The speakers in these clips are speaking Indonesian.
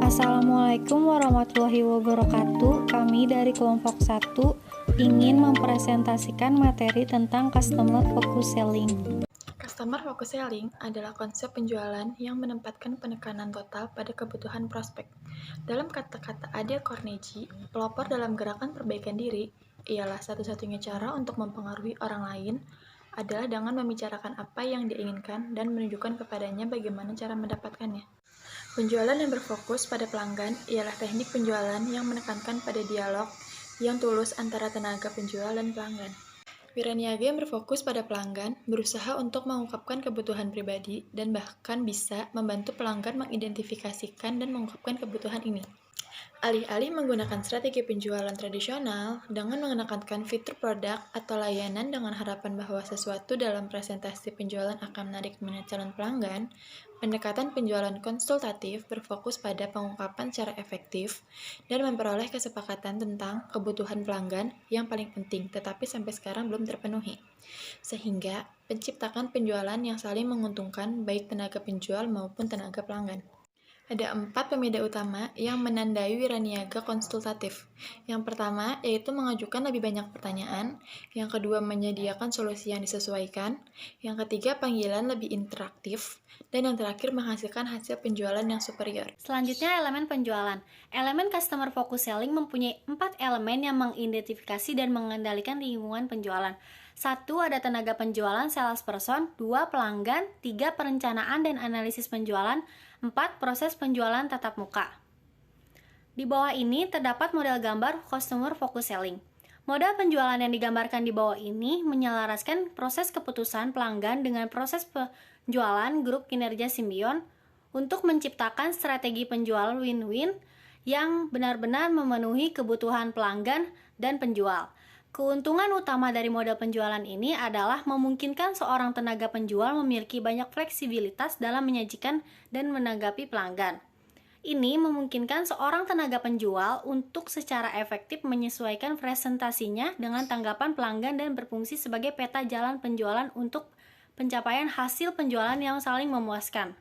Assalamualaikum warahmatullahi wabarakatuh. Kami dari kelompok 1 ingin mempresentasikan materi tentang Customer Focus Selling. Customer Focus Selling adalah konsep penjualan yang menempatkan penekanan total pada kebutuhan prospek. Dalam kata-kata Dale Carnegie, pelopor dalam gerakan perbaikan diri ialah satu-satunya cara untuk mempengaruhi orang lain adalah dengan membicarakan apa yang diinginkan dan menunjukkan kepadanya bagaimana cara mendapatkannya. Penjualan yang berfokus pada pelanggan ialah teknik penjualan yang menekankan pada dialog yang tulus antara tenaga penjual dan pelanggan. Wiraniaga yang berfokus pada pelanggan berusaha untuk mengungkapkan kebutuhan pribadi dan bahkan bisa membantu pelanggan mengidentifikasikan dan mengungkapkan kebutuhan ini. Alih-alih menggunakan strategi penjualan tradisional dengan menekankan fitur produk atau layanan dengan harapan bahwa sesuatu dalam presentasi penjualan akan menarik minat calon pelanggan, pendekatan penjualan konsultatif berfokus pada pengungkapan secara efektif dan memperoleh kesepakatan tentang kebutuhan pelanggan yang paling penting tetapi sampai sekarang belum terpenuhi, sehingga menciptakan penjualan yang saling menguntungkan baik tenaga penjual maupun tenaga pelanggan. Ada 4 pembeda utama yang menandai wiraniaga konsultatif. Yang pertama yaitu mengajukan lebih banyak pertanyaan, yang kedua menyediakan solusi yang disesuaikan, yang ketiga panggilan lebih interaktif, dan yang terakhir menghasilkan hasil penjualan yang superior. Selanjutnya elemen penjualan. Elemen Customer Focus Selling mempunyai 4 elemen yang mengidentifikasi dan mengendalikan lingkungan penjualan. 1. Ada tenaga penjualan salesperson, 2. Pelanggan, 3. Perencanaan dan analisis penjualan, 4. Proses penjualan tatap muka. Di bawah ini terdapat model gambar Customer Focus Selling. Model penjualan yang digambarkan di bawah ini menyelaraskan proses keputusan pelanggan dengan proses penjualan grup kinerja simbion untuk menciptakan strategi penjualan win-win yang benar-benar memenuhi kebutuhan pelanggan dan penjual. Keuntungan utama dari model penjualan ini adalah memungkinkan seorang tenaga penjual memiliki banyak fleksibilitas dalam menyajikan dan menanggapi pelanggan. Ini memungkinkan seorang tenaga penjual untuk secara efektif menyesuaikan presentasinya dengan tanggapan pelanggan dan berfungsi sebagai peta jalan penjualan untuk pencapaian hasil penjualan yang saling memuaskan.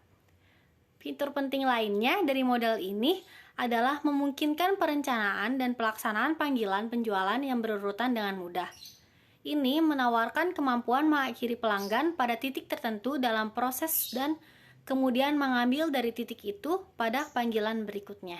Fitur penting lainnya dari model ini adalah memungkinkan perencanaan dan pelaksanaan panggilan penjualan yang berurutan dengan mudah. Ini menawarkan kemampuan mengakhiri pelanggan pada titik tertentu dalam proses dan kemudian mengambil dari titik itu pada panggilan berikutnya.